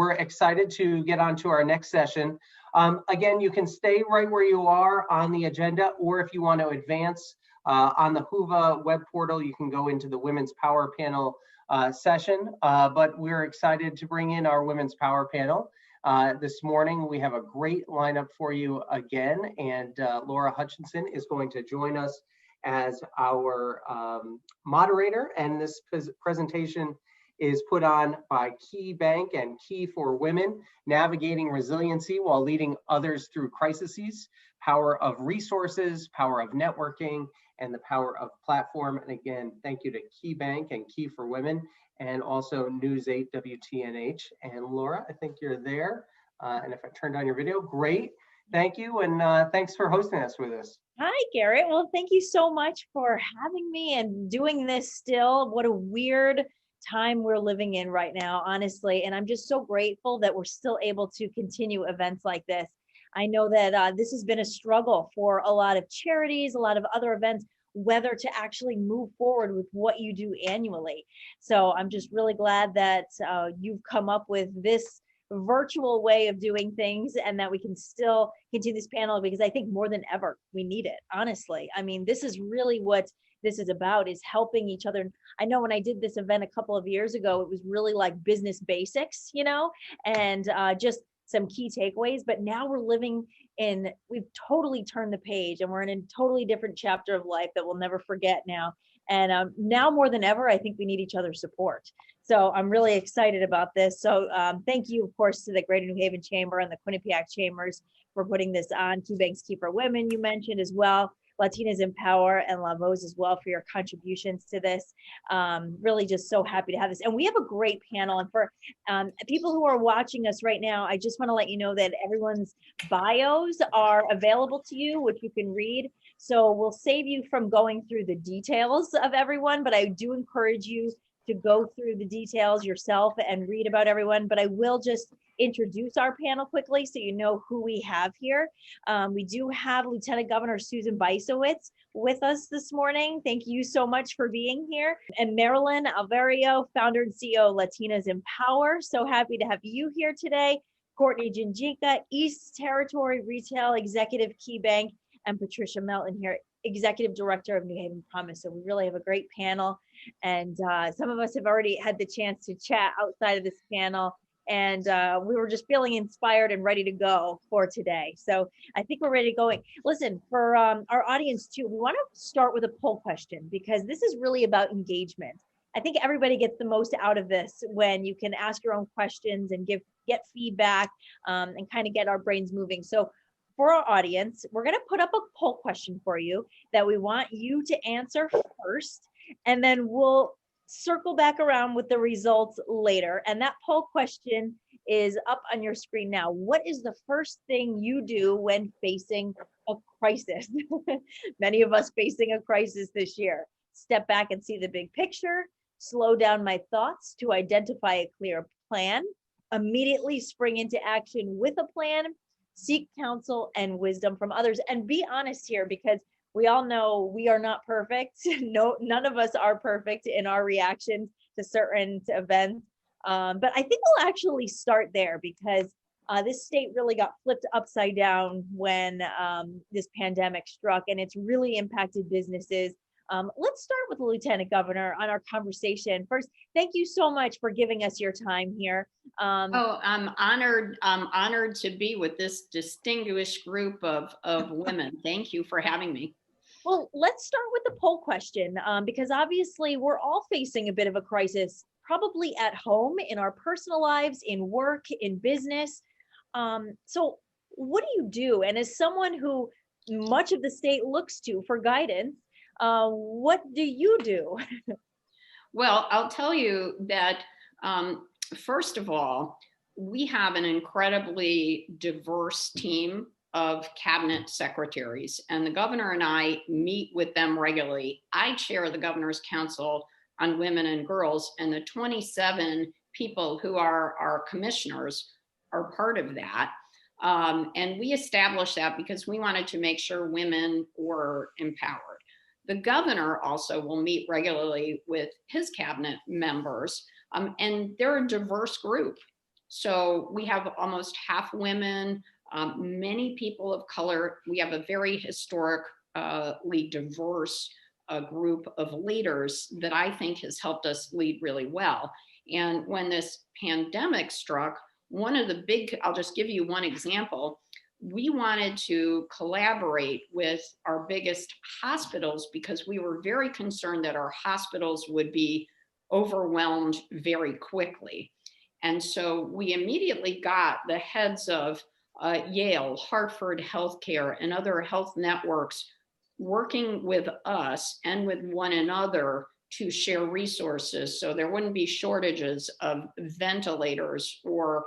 we're excited to get on to our next session. Again, you can stay right where you are on the agenda, or if you want to advance on the Whova web portal, you can go into the Women's Power Panel session. But we're excited to bring in our Women's Power Panel. This morning, we have a great lineup for you again, and Laura Hutchinson is going to join us as our moderator, and this presentation is put on by Key Bank and Key for Women, Navigating Resiliency While Leading Others Through Crises, Power of Resources, Power of Networking, and the Power of Platform. And again, thank you to Key Bank and Key for Women, and also News 8 WTNH. And Laura, I think you're there. And if I turned on your video, great. Thank you, and thanks for hosting us with us. Hi, Garrett. Well, thank you so much for having me and doing this still. What a weird time we're living in right now, honestly. And I'm just so grateful that we're still able to continue events like this. I know that this has been a struggle for a lot of charities, a lot of other events, whether to actually move forward with what you do annually. So I'm just really glad that you've come up with this virtual way of doing things and that we can still continue this panel, because I think more than ever we need it, honestly. I mean, this is really what this is about, is helping each other. I know when I did this event a couple of years ago, it was really like business basics, you know, and just some key takeaways. But now we're living in, we've totally turned the page, and we're in a totally different chapter of life that we'll never forget now. And now more than ever, I think we need each other's support. So I'm really excited about this. So thank you, of course, to the Greater New Haven Chamber and the Quinnipiac Chambers for putting this on. Key Bank's Key for Women, you mentioned as well. Latinas in Power and La Voz as well for your contributions to this. Really just so happy to have this. And we have a great panel. And for people who are watching us right now, I just want to let you know that everyone's bios are available to you, which you can read. So we'll save you from going through the details of everyone, but I do encourage you to go through the details yourself and read about everyone. But I will just introduce our panel quickly so you know who we have here. We do have Lieutenant Governor Susan Bysowitz with us this morning. Thank you so much for being here. And Marilyn Alvario, founder and CEO of Latinas in Power. So happy to have you here today. Courtney Janjika, East Territory Retail Executive, Key Bank, and Patricia Melton here, Executive Director of New Haven Promise. So we really have a great panel. And some of us have already had the chance to chat outside of this panel. And we were just feeling inspired and ready to go for today. So I think we're ready to go. Listen, for our audience too, we want to start with a poll question, because this is really about engagement. I think everybody gets the most out of this when you can ask your own questions and get feedback and kind of get our brains moving. So for our audience, we're going to put up a poll question for you that we want you to answer first, and then we'll circle back around with the results later. And that poll question is up on your screen now. What is the first thing you do when facing a crisis? Many of us facing a crisis this year. Step back and see the big picture, slow down my thoughts to identify a clear plan, immediately spring into action with a plan, seek counsel and wisdom from others. And be honest here, because we all know we are not perfect. No, none of us are perfect in our reactions to certain events. But I think we'll actually start there, because this state really got flipped upside down when this pandemic struck, and it's really impacted businesses. Let's start with the Lieutenant Governor on our conversation. First, thank you so much for giving us your time here. I'm honored. I'm honored to be with this distinguished group of women. Thank you for having me. Well, let's start with the poll question, because obviously we're all facing a bit of a crisis, probably at home, in our personal lives, in work, in business. So what do you do? And as someone who much of the state looks to for guidance, what do you do? Well, I'll tell you that, first of all, we have an incredibly diverse team of cabinet secretaries, and the governor and I meet with them regularly. I chair the Governor's Council on Women and Girls, and the 27 people who are our commissioners are part of that. And we established that because we wanted to make sure women were empowered. The governor also will meet regularly with his cabinet members, and they're a diverse group. So we have almost half women, many people of color. We have a very historically diverse group of leaders that I think has helped us lead really well. And when this pandemic struck, I'll just give you one example. We wanted to collaborate with our biggest hospitals because we were very concerned that our hospitals would be overwhelmed very quickly. And so we immediately got the heads of Yale, Hartford Healthcare, and other health networks working with us and with one another to share resources so there wouldn't be shortages of ventilators or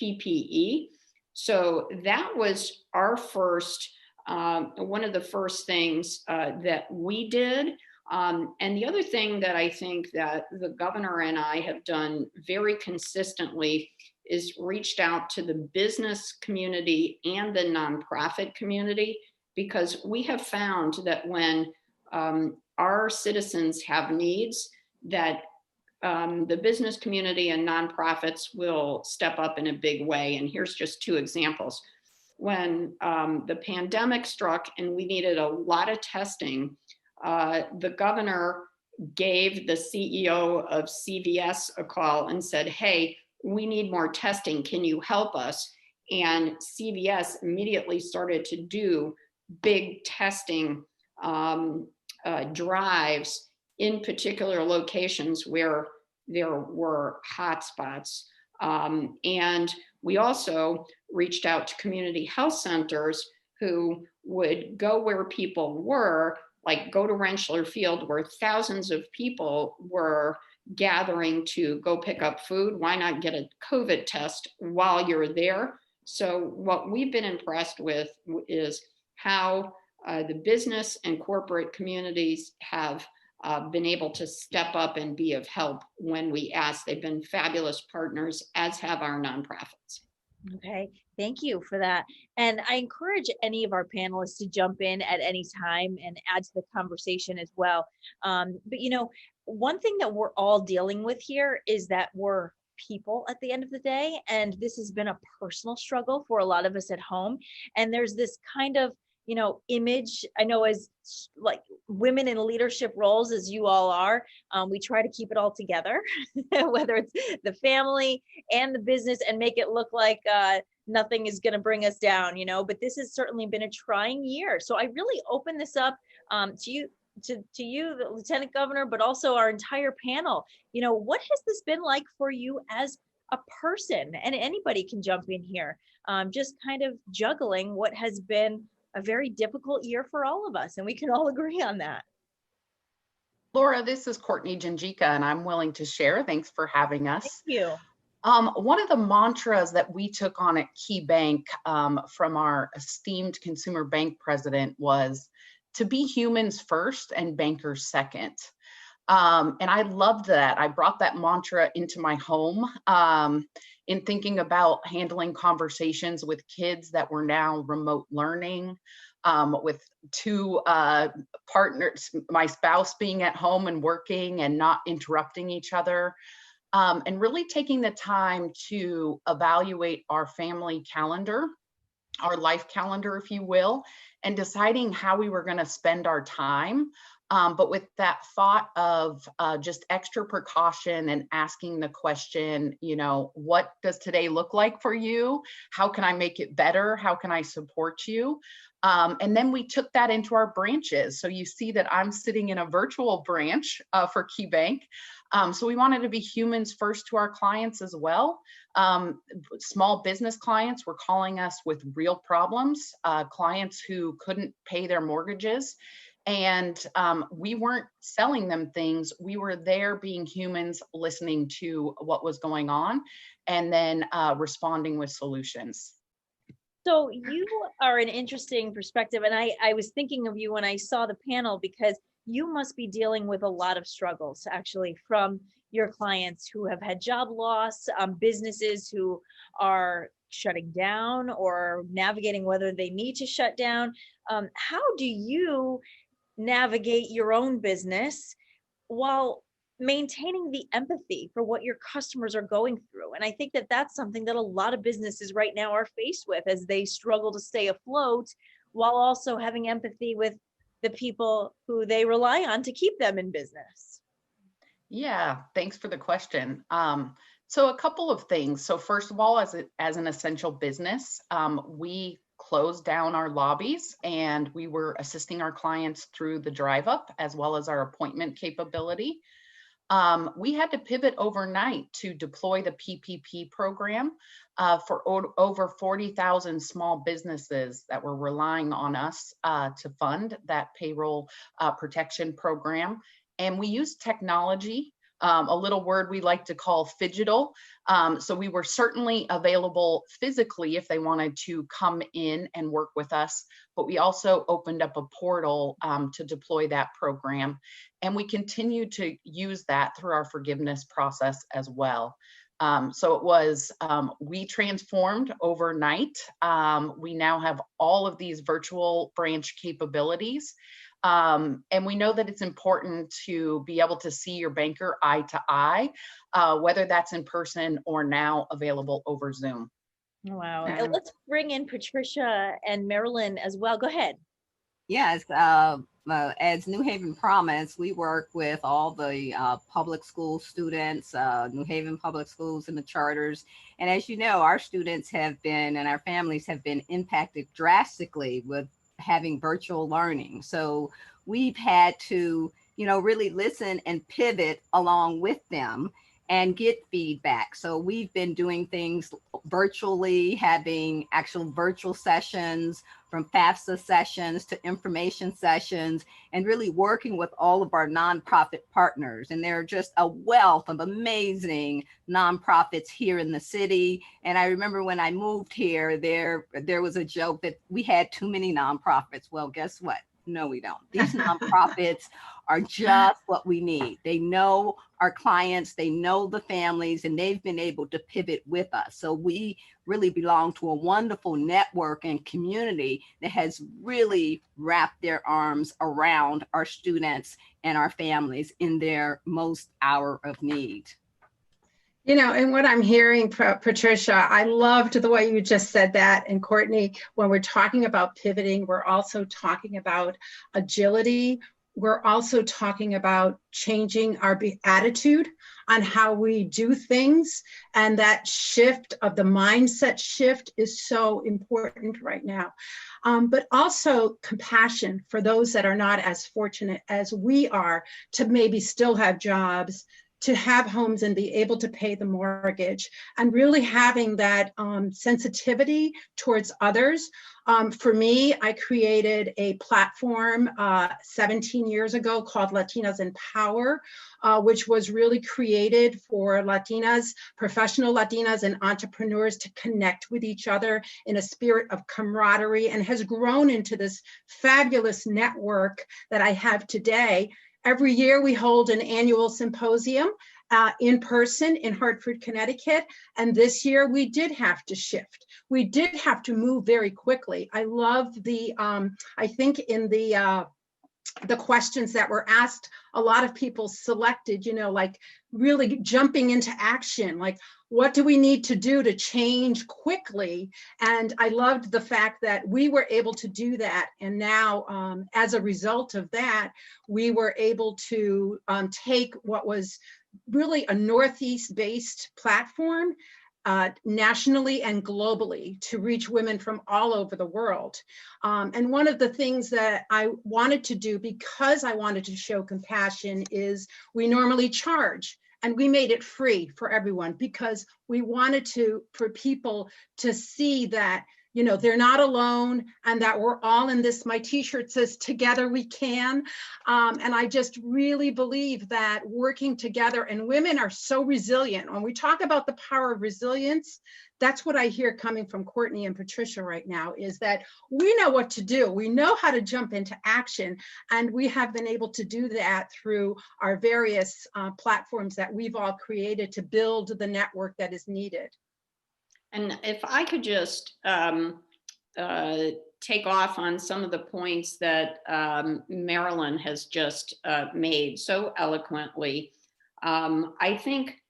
PPE. So that was our first, one of the first things that we did. And the other thing that I think that the governor and I have done very consistently is reached out to the business community and the nonprofit community, because we have found that when our citizens have needs, that the business community and nonprofits will step up in a big way. And here's just two examples. When the pandemic struck and we needed a lot of testing, the governor gave the CEO of CVS a call and said, hey, we need more testing. Can you help us? And CVS immediately started to do big testing drives in particular locations where there were hotspots. And we also reached out to community health centers who would go where people were, like go to Rentschler Field where thousands of people were gathering to go pick up food. Why not get a COVID test while you're there? So what we've been impressed with is how the business and corporate communities have been able to step up and be of help when we ask. They've been fabulous partners, as have our nonprofits. Okay, thank you for that. And I encourage any of our panelists to jump in at any time and add to the conversation as well. But you know, one thing that we're all dealing with here is that we're people at the end of the day, and this has been a personal struggle for a lot of us at home. And there's this kind of, you know, image, I know as like women in leadership roles, as you all are, we try to keep it all together, whether it's the family and the business, and make it look like nothing is going to bring us down, you know, but this has certainly been a trying year. So I really open this up to you, the Lieutenant Governor, but also our entire panel. You know, what has this been like for you as a person? And anybody can jump in here, just kind of juggling what has been a very difficult year for all of us, and we can all agree on that. Laura, this is Courtney Janjika, and I'm willing to share. Thanks for having us. Thank you. One of the mantras that we took on at Key Bank from our esteemed consumer bank president was to be humans first and bankers second. And I loved that. I brought that mantra into my home in thinking about handling conversations with kids that were now remote learning, with two partners, my spouse being at home and working and not interrupting each other, and really taking the time to evaluate our family calendar, our life calendar, if you will, and deciding how we were going to spend our time. But with that thought of just extra precaution and asking the question, you know, what does today look like for you? How can I make it better? How can I support you? And then we took that into our branches. So you see that I'm sitting in a virtual branch for Key Bank. So we wanted to be humans first to our clients as well. Small business clients were calling us with real problems, clients who couldn't pay their mortgages. And we weren't selling them things. We were there being humans, listening to what was going on, and then responding with solutions. So you are an interesting perspective. And I was thinking of you when I saw the panel, because you must be dealing with a lot of struggles, actually, from your clients who have had job loss, businesses who are shutting down or navigating whether they need to shut down. How do you navigate your own business while maintaining the empathy for what your customers are going through. And I think that that's something that a lot of businesses right now are faced with as they struggle to stay afloat, while also having empathy with the people who they rely on to keep them in business. Yeah, thanks for the question. So a couple of things. So first of all, as an essential business, we closed down our lobbies and we were assisting our clients through the drive up as well as our appointment capability. We had to pivot overnight to deploy the PPP program for over 40,000 small businesses that were relying on us to fund that payroll protection program. And we used technology, a little word we like to call phygital. So we were certainly available physically if they wanted to come in and work with us, but we also opened up a portal to deploy that program. And we continue to use that through our forgiveness process as well. So it was, we transformed overnight. We now have all of these virtual branch capabilities. And we know that it's important to be able to see your banker eye to eye, whether that's in person or now available over Zoom. Wow. And let's bring in Patricia and Marilyn as well. Go ahead. Yes, as New Haven promised, we work with all the public school students, New Haven public schools and the charters. And as you know, our students have been and our families have been impacted drastically with having virtual learning. So we've had to, really listen and pivot along with them and get feedback. So we've been doing things virtually, having actual virtual sessions, from FAFSA sessions to information sessions, and really working with all of our nonprofit partners. And there are just a wealth of amazing nonprofits here in the city. And I remember when I moved here, there was a joke that we had too many nonprofits. Well, guess what? No, we don't. These nonprofits are just what we need. They know our clients, they know the families, and they've been able to pivot with us. So we really belong to a wonderful network and community that has really wrapped their arms around our students and our families in their most hour of need. And what I'm hearing, Patricia, I loved the way you just said that. And Courtney, when we're talking about pivoting, we're also talking about agility. We're also talking about changing our attitude on how we do things. And that shift of the mindset shift is so important right now. But also compassion for those that are not as fortunate as we are to maybe still have jobs, to have homes and be able to pay the mortgage, and really having that sensitivity towards others. For me, I created a platform 17 years ago called Latinas in Power, which was really created for Latinas, professional Latinas and entrepreneurs to connect with each other in a spirit of camaraderie, and has grown into this fabulous network that I have today. Every year we hold an annual symposium in person in Hartford, Connecticut. And this year we did have to shift. We did have to move very quickly. I loved I think in the questions that were asked, a lot of people selected, like really jumping into action, like what do we need to do to change quickly? And I loved the fact that we were able to do that. And now, as a result of that, we were able to take what was really a Northeast-based platform nationally and globally to reach women from all over the world. And one of the things that I wanted to do, because I wanted to show compassion, is we normally charge, and we made it free for everyone because we wanted for people to see that they're not alone and that we're all in this. My t-shirt says, "Together we can." And I just really believe that working together, and women are so resilient. When we talk about the power of resilience, that's what I hear coming from Courtney and Patricia right now, is that we know what to do. We know how to jump into action. And we have been able to do that through our various platforms that we've all created to build the network that is needed. And if I could just take off on some of the points that Marilyn has just made so eloquently. I think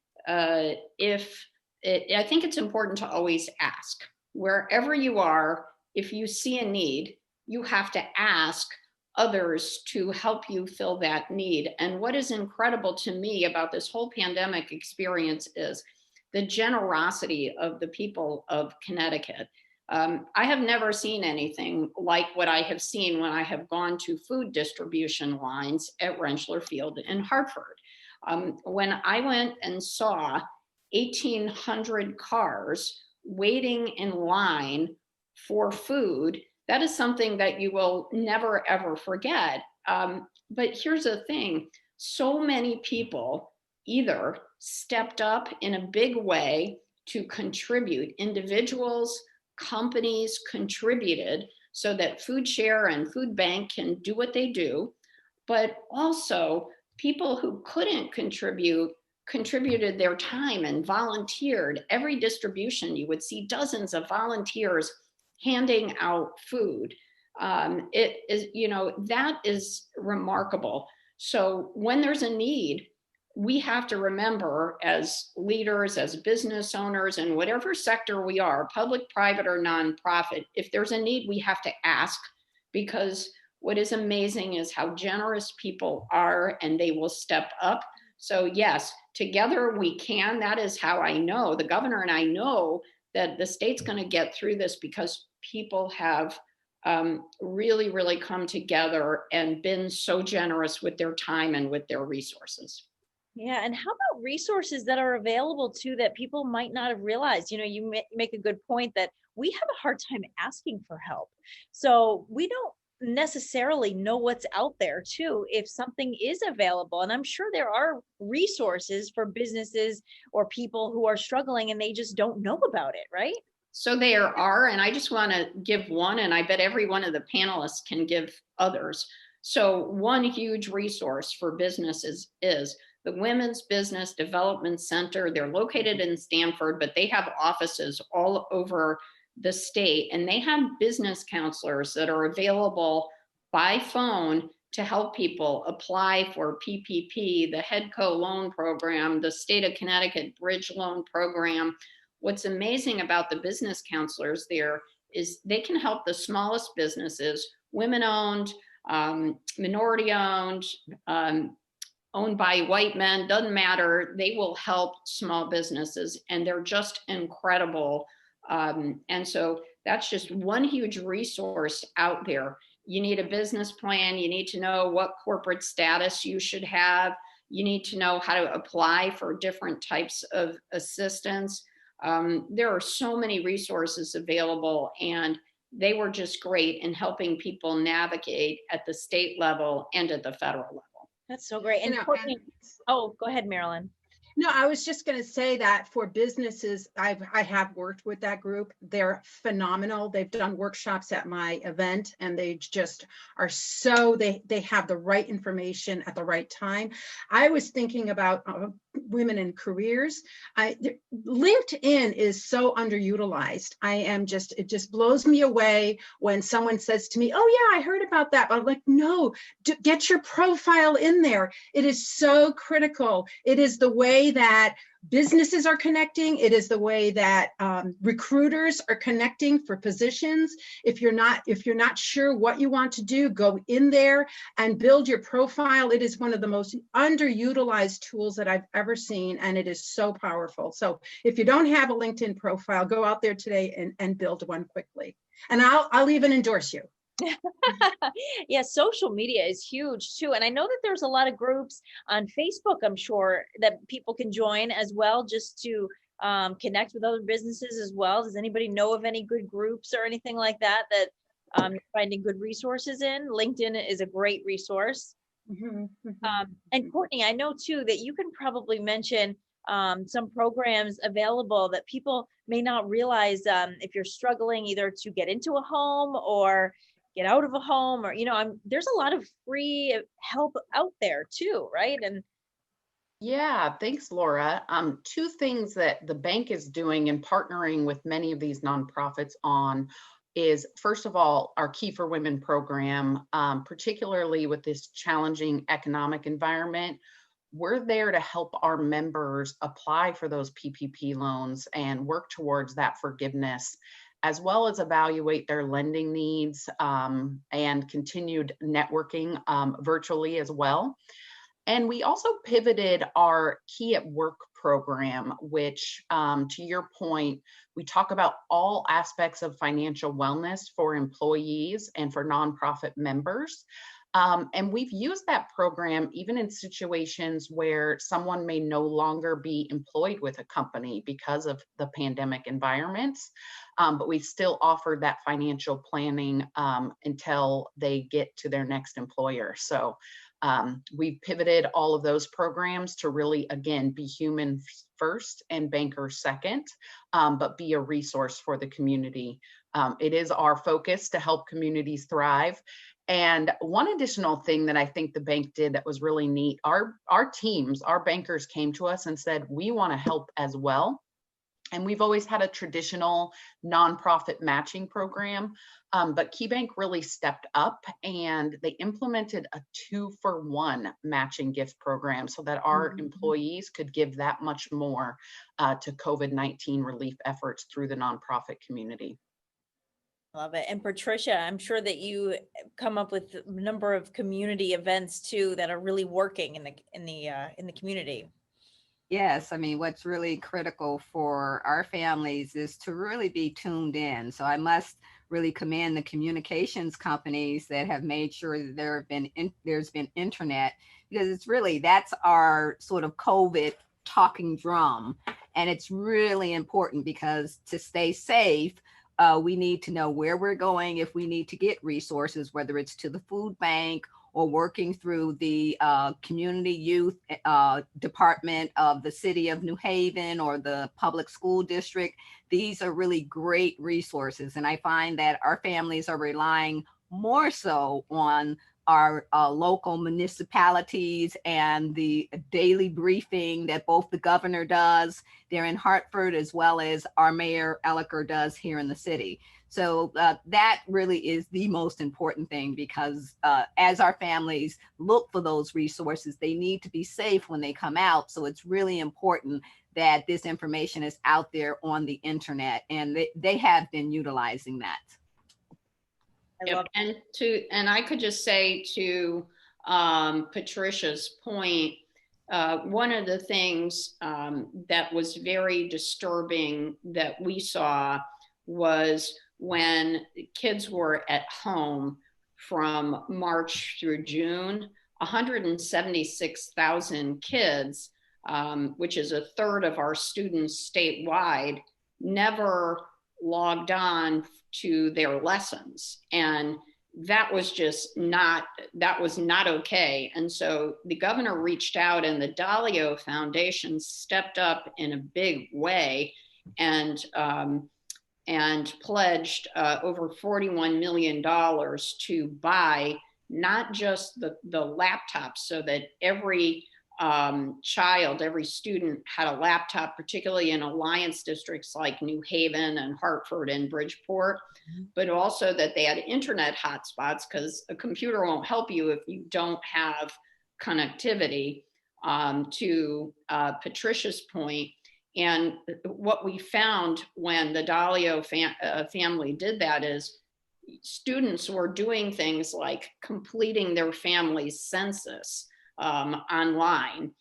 I think it's important to always ask. Wherever you are, if you see a need, you have to ask others to help you fill that need. And what is incredible to me about this whole pandemic experience is the generosity of the people of Connecticut. I have never seen anything like what I have seen when I have gone to food distribution lines at Rentschler Field in Hartford. When I went and saw 1,800 cars waiting in line for food, that is something that you will never, ever forget. But here's the thing, so many people either stepped up in a big way to contribute. Individuals, companies contributed so that Food Share and Food Bank can do what they do, but also people who couldn't contribute contributed their time and volunteered. Every distribution, you would see dozens of volunteers handing out food. It is, that is remarkable. So when there's a need, we have to remember as leaders, as business owners, in whatever sector we are, public, private, or nonprofit, if there's a need, we have to ask, because what is amazing is how generous people are, and they will step up. So yes, together we can. That is how I know, the governor and I know, that the state's going to get through this, because people have really, really come together and been so generous with their time and with their resources. Yeah, and how about resources that are available too that people might not have realized? You make a good point that we have a hard time asking for help. So we don't necessarily know what's out there too if something is available. And I'm sure there are resources for businesses or people who are struggling and they just don't know about it, right? So there are, and I just want to give one, and I bet every one of the panelists can give others. So one huge resource for businesses is the Women's Business Development Center. They're located in Stamford, but they have offices all over the state, and they have business counselors that are available by phone to help people apply for PPP, the HEDCO loan program, the state of Connecticut bridge loan program. What's amazing about the business counselors there is they can help the smallest businesses, women-owned, minority-owned, owned by white men, doesn't matter. They will help small businesses, and they're just incredible. And so that's just one huge resource out there. You need a business plan. You need to know what corporate status you should have. You need to know how to apply for different types of assistance. There are so many resources available, and they were just great in helping people navigate at the state level and at the federal level. That's so great. And Courtney, oh, go ahead, Marilyn. No, I was just going to say that for businesses, I have worked with that group. They're phenomenal. They've done workshops at my event, and they just are so, they have the right information at the right time. I was thinking about women in careers. LinkedIn is so underutilized. It just blows me away when someone says to me, oh yeah, I heard about that. But I'm like, no, get your profile in there. It is so critical. It is the way that businesses are connecting. It is the way that recruiters are connecting for positions. If you're not sure what you want to do, go in there and build your profile. It is one of the most underutilized tools that I've ever seen, and it is so powerful. So if you don't have a LinkedIn profile, go out there today and build one quickly. And I'll even endorse you. Yeah, social media is huge too. And I know that there's a lot of groups on Facebook, I'm sure, that people can join as well, just to connect with other businesses as well. Does anybody know of any good groups or anything like that you're finding good resources in? LinkedIn is a great resource. And Courtney, I know too that you can probably mention some programs available that people may not realize if you're struggling either to get into a home or get out of a home, or there's a lot of free help out there too, right? And yeah, thanks, Laura. Two things that the bank is doing and partnering with many of these nonprofits on is, first of all, our Key for Women program, particularly with this challenging economic environment. we're there to help our members apply for those PPP loans and work towards that forgiveness, as well as evaluate their lending needs and continued networking virtually as well. And we also pivoted our Key at Work program, which to your point, we talk about all aspects of financial wellness for employees and for nonprofit members. And we've used that program even in situations where someone may no longer be employed with a company because of the pandemic environments, but we still offered that financial planning until they get to their next employer. So we've pivoted all of those programs to really, again, be human first and banker second, but be a resource for the community. It is our focus to help communities thrive. And one additional thing that I think the bank did that was really neat, our teams, our bankers came to us and said, we want to help as well. And we've always had a traditional nonprofit matching program, but KeyBank really stepped up and they implemented a 2-for-1 matching gift program so that our employees could give that much more to COVID-19 relief efforts through the nonprofit community. Love it. And Patricia, I'm sure that you come up with a number of community events too that are really working in the community. Yes, I mean, what's really critical for our families is to really be tuned in. So I must really commend the communications companies that have made sure that there's been internet, because it's really, that's our sort of COVID talking drum. And it's really important because to stay safe, we need to know where we're going if we need to get resources, whether it's to the food bank or working through the community youth department of the city of New Haven or the public school district. These are really great resources. And I find that our families are relying more so on our local municipalities and the daily briefing that both the governor does there in Hartford, as well as our mayor Elliker does here in the city. So that really is the most important thing, because as our families look for those resources, they need to be safe when they come out. So it's really important that this information is out there on the internet, and they have been utilizing that. Yep. And I could just say to Patricia's point, one of the things that was very disturbing that we saw was when kids were at home from March through June, 176,000 kids, which is a third of our students statewide, never logged on to their lessons. And that was just not okay. And so the governor reached out, and the Dalio Foundation stepped up in a big way and pledged over $41 million to buy not just the laptops, so that every child, every student had a laptop, particularly in alliance districts like New Haven and Hartford and Bridgeport, but also that they had internet hotspots, because a computer won't help you if you don't have connectivity, to Patricia's point. And what we found when the Dalio family did that is students were doing things like completing their family's census online,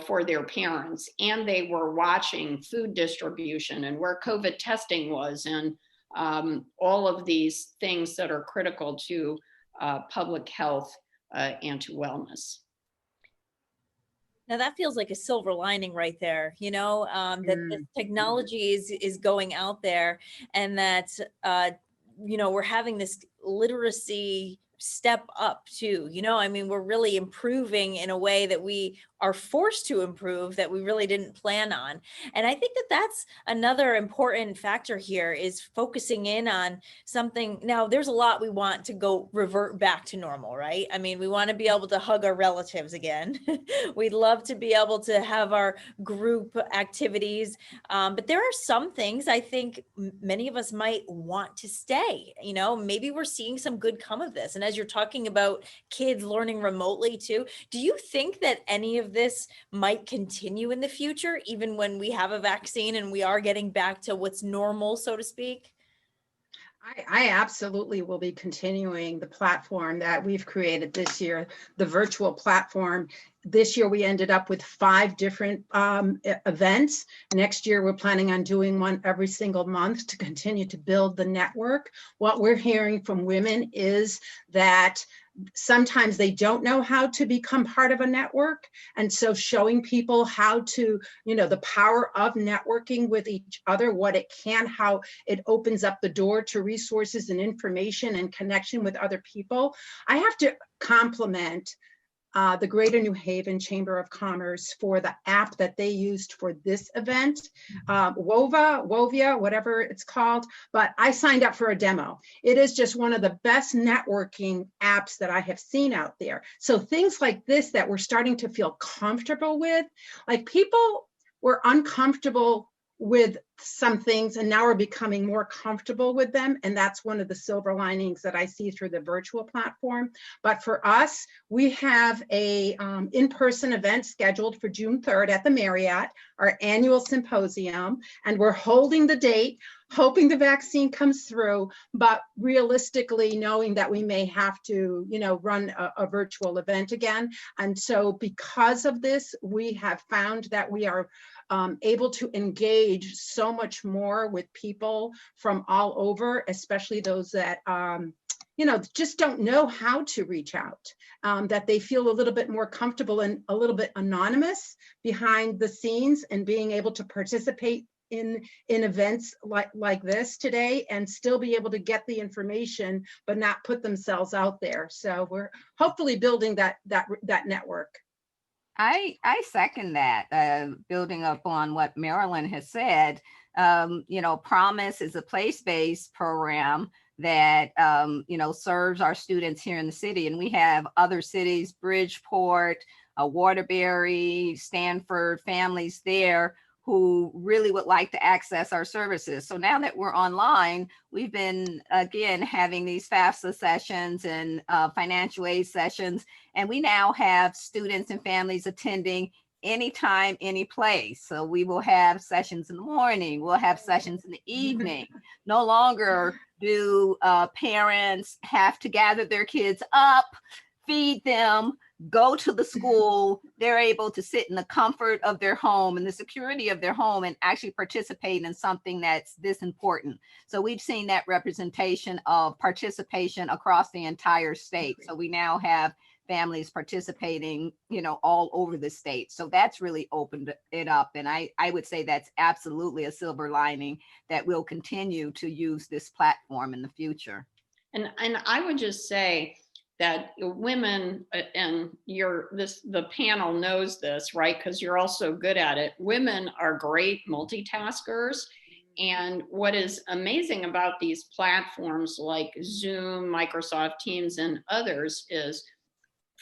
for their parents, and they were watching food distribution and where COVID testing was, and all of these things that are critical to public health and to wellness. Now that feels like a silver lining right there, that the technology is going out there, and that, we're having this literacy step up too. We're really improving in a way that we are forced to improve that we really didn't plan on. And I think that that's another important factor here, is focusing in on something. Now, there's a lot we want to go revert back to normal, right? We want to be able to hug our relatives again. We'd love to be able to have our group activities. But there are some things I think many of us might want to stay, maybe we're seeing some good come of this. And as as you're talking about kids learning remotely too, do you think that any of this might continue in the future, even when we have a vaccine and we are getting back to what's normal, so to speak? I absolutely will be continuing the platform that we've created this year, the virtual platform. This year, we ended up with 5 different events. Next year, we're planning on doing one every single month to continue to build the network. What we're hearing from women is that sometimes they don't know how to become part of a network. And so showing people how to, the power of networking with each other, what it can, how it opens up the door to resources and information and connection with other people. I have to compliment the Greater New Haven Chamber of Commerce for the app that they used for this event, Wovia, whatever it's called, but I signed up for a demo. It is just one of the best networking apps that I have seen out there. So things like this that we're starting to feel comfortable with, like people were uncomfortable with some things and now we're becoming more comfortable with them. And that's one of the silver linings that I see through the virtual platform. But for us, we have a in-person event scheduled for June 3rd at the Marriott, our annual symposium, and we're holding the date, hoping the vaccine comes through, but realistically knowing that we may have to, run a virtual event again. And so because of this, we have found that we are able to engage so much more with people from all over, especially those that just don't know how to reach out, that they feel a little bit more comfortable and a little bit anonymous behind the scenes and being able to participate in events like this today and still be able to get the information, but not put themselves out there. So we're hopefully building that network. I second that, building up on what Marilyn has said. Promise is a place-based program that, serves our students here in the city. And we have other cities, Bridgeport, Waterbury, Stanford, families there who really would like to access our services. So now that we're online, we've been, again, having these FAFSA sessions and financial aid sessions, and we now have students and families attending anytime, any place. So we will have sessions in the morning, we'll have sessions in the evening. No longer do parents have to gather their kids up, feed them, go to the school. They're able to sit in the comfort of their home and the security of their home and actually participate in something that's this important. So we've seen that representation of participation across the entire state. So we now have families participating, all over the state. So that's really opened it up. And I would say that's absolutely a silver lining that we'll continue to use this platform in the future. And I would just say that women, and the panel knows this, right? Because you're also good at it. Women are great multitaskers. And what is amazing about these platforms like Zoom, Microsoft Teams, and others is,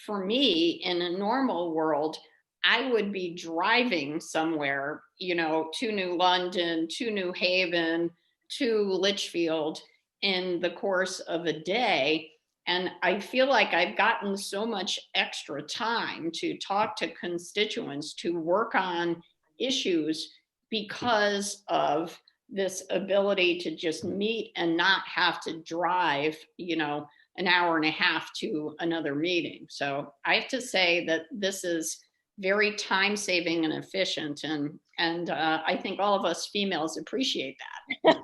for me, in a normal world, I would be driving somewhere, to New London, to New Haven, to Litchfield in the course of a day. And I feel like I've gotten so much extra time to talk to constituents, to work on issues because of this ability to just meet and not have to drive, an hour and a half to another meeting. So I have to say that this is very time saving and efficient. And I think all of us females appreciate that.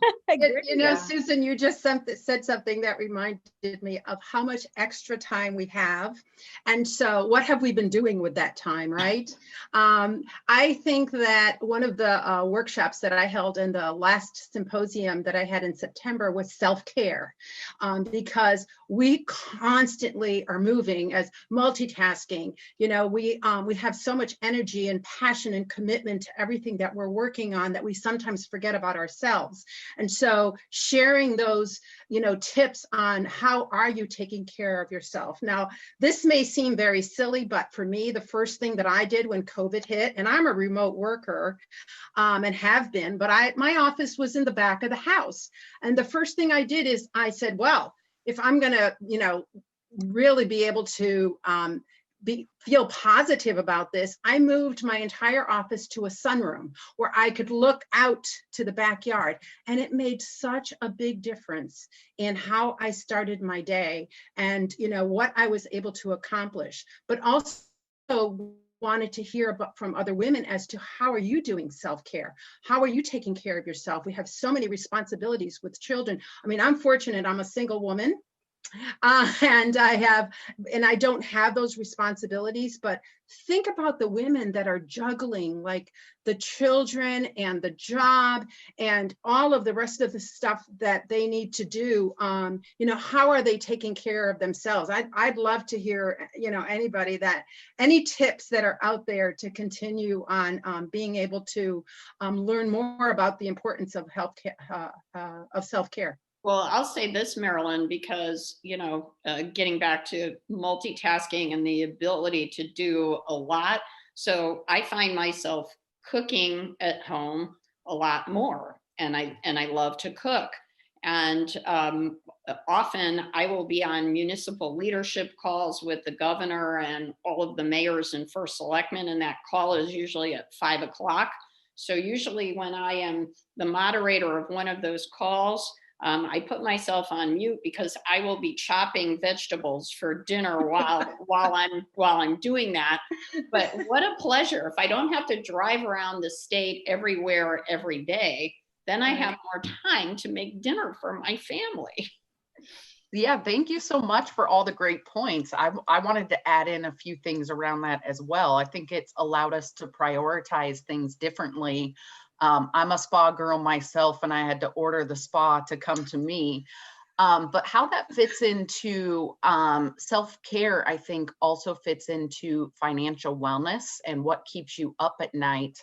Susan, you just said something that reminded me of how much extra time we have. And so what have we been doing with that time, right? I think that one of the workshops that I held in the last symposium that I had in September was self-care, because we constantly are moving as multitasking. We have so much energy and passion and commitment to everything that we're working on that we sometimes forget about ourselves. And so sharing those, tips on how are you taking care of yourself. Now, this may seem very silly, but for me, the first thing that I did when COVID hit, and I'm a remote worker and have been, but my office was in the back of the house. And the first thing I did is I said, well, if I'm going to, really be able to feel positive about this, I moved my entire office to a sunroom where I could look out to the backyard. And it made such a big difference in how I started my day and, you know, what I was able to accomplish. But also wanted to hear about from other women as to how are you doing self-care? How are you taking care of yourself? We have so many responsibilities with children. I mean, I'm fortunate, I'm a single woman. And I don't have those responsibilities, but think about the women that are juggling like the children and the job and all of the rest of the stuff that they need to do. You know, how are they taking care of themselves? I'd love to hear, you know, any tips that are out there to continue on being able to learn more about the importance of of self-care. Well, I'll say this, Marilyn, because, you know, getting back to multitasking and the ability to do a lot. So I find myself cooking at home a lot more, and I love to cook. And often I will be on municipal leadership calls with the governor and all of the mayors and first selectmen, and that call is usually at 5 o'clock. So usually when I am the moderator of one of those calls, I put myself on mute because I will be chopping vegetables for dinner while I'm doing that. But what a pleasure. If I don't have to drive around the state everywhere every day, then I have more time to make dinner for my family. Yeah, thank you so much for all the great points. I wanted to add in a few things around that as well. I think it's allowed us to prioritize things differently. I'm a spa girl myself, and I had to order the spa to come to me. But how that fits into self-care, I think also fits into financial wellness and what keeps you up at night.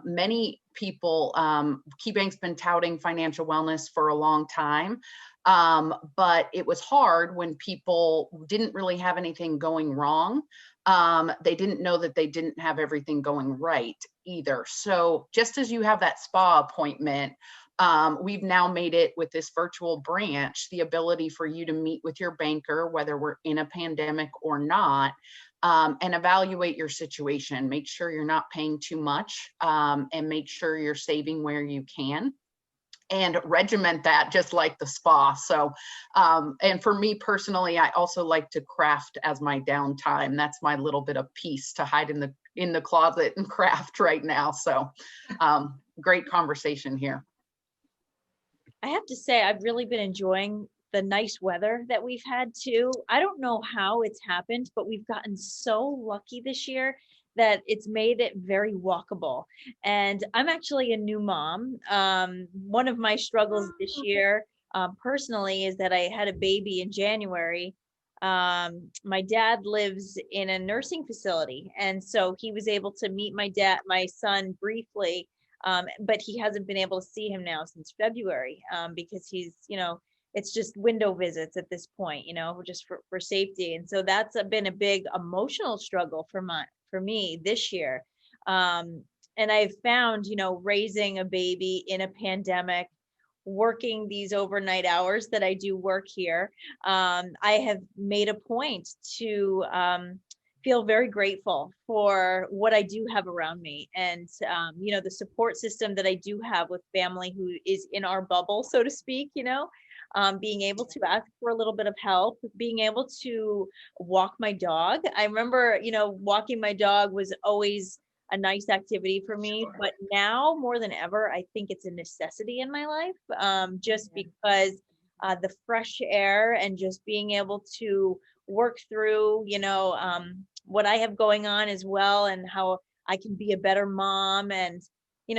Many people, KeyBank's been touting financial wellness for a long time, but it was hard when people didn't really have anything going wrong. They didn't know that they didn't have everything going right either. So just as you have that spa appointment, we've now made it with this virtual branch, the ability for you to meet with your banker, whether we're in a pandemic or not, and evaluate your situation. Make sure you're not paying too much, and make sure you're saving where you can, and regiment that just like the spa. So, and for me personally, I also like to craft as my downtime. That's my little bit of peace to hide in the closet and craft right now. So, great conversation here. I have to say, I've really been enjoying the nice weather that we've had too. I don't know how it's happened, but we've gotten so lucky this year that it's made it very walkable. And I'm actually a new mom. One of my struggles this year personally is that I had a baby in January. My dad lives in a nursing facility, and so he was able to meet my son briefly, but he hasn't been able to see him now since February, because he's, it's just window visits at this point, just for safety. And so that's been a big emotional struggle for me this year. And I've found, raising a baby in a pandemic, working these overnight hours that I do work here, I have made a point to feel very grateful for what I do have around me, and the support system that I do have with family who is in our bubble, so to speak, being able to ask for a little bit of help, being able to walk my dog. I remember, walking my dog was always a nice activity for me, but now more than ever, I think it's a necessity in my life, just because the fresh air and just being able to work through, what I have going on as well, and how I can be a better mom and,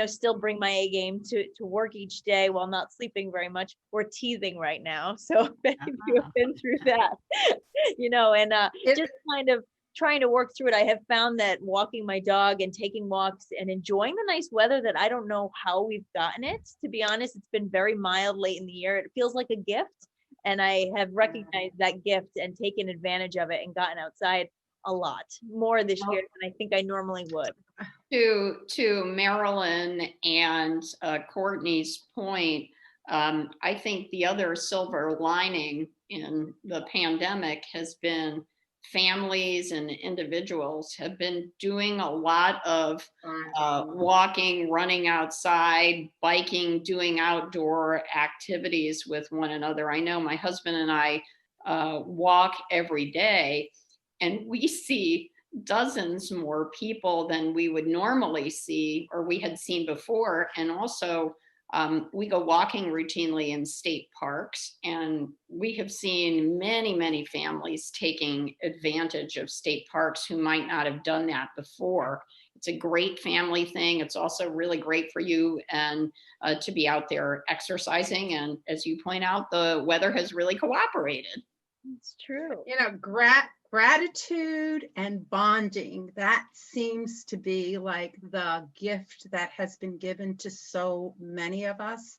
still bring my A game to work each day while not sleeping very much. We're teething right now. So if any of you have been through that, just kind of trying to work through it. I have found that walking my dog and taking walks and enjoying the nice weather, that I don't know how we've gotten it. To be honest, it's been very mild late in the year. It feels like a gift. And I have recognized that gift and taken advantage of it and gotten outside a lot more this year than I think I normally would. To Marilyn and Courtney's point, I think the other silver lining in the pandemic has been families and individuals have been doing a lot of walking, running outside, biking, doing outdoor activities with one another. I know my husband and I walk every day, and we see dozens more people than we would normally see or we had seen before. And also, we go walking routinely in state parks, and we have seen many, many families taking advantage of state parks who might not have done that before. It's a great family thing. It's also really great for you and to be out there exercising. And as you point out, the weather has really cooperated. It's true. You know, gratitude and bonding, that seems to be like the gift that has been given to so many of us.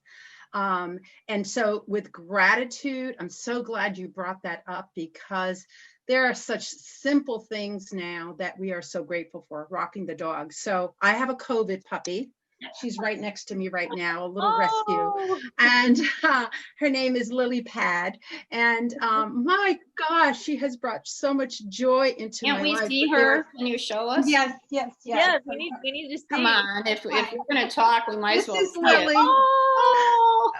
And so with gratitude, I'm so glad you brought that up, because there are such simple things now that we are so grateful for. Walking the dog. So I have a COVID puppy. She's right next to me right now, a little rescue. And her name is Lily Pad. And my gosh, she has brought so much joy into my life. Can't we see her? Can you show us? Yes. Yes, we need to see. Come on, if we're going to talk, we might as well This is see Lily. it. Oh,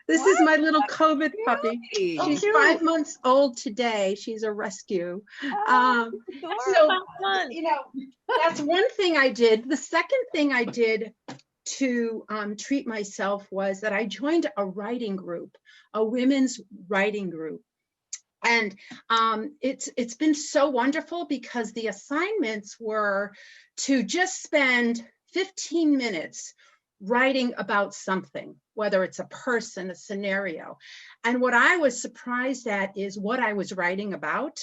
This is my little COVID puppy. Really? She's 5 months old today. She's a rescue. adorable. So, Fun. you know, that's one thing I did. The second thing I did to treat myself was that I joined a writing group, a women's writing group. And it's been so wonderful, because the assignments were to just spend 15 minutes writing about something, whether it's a person, a scenario. And what I was surprised at is what I was writing about,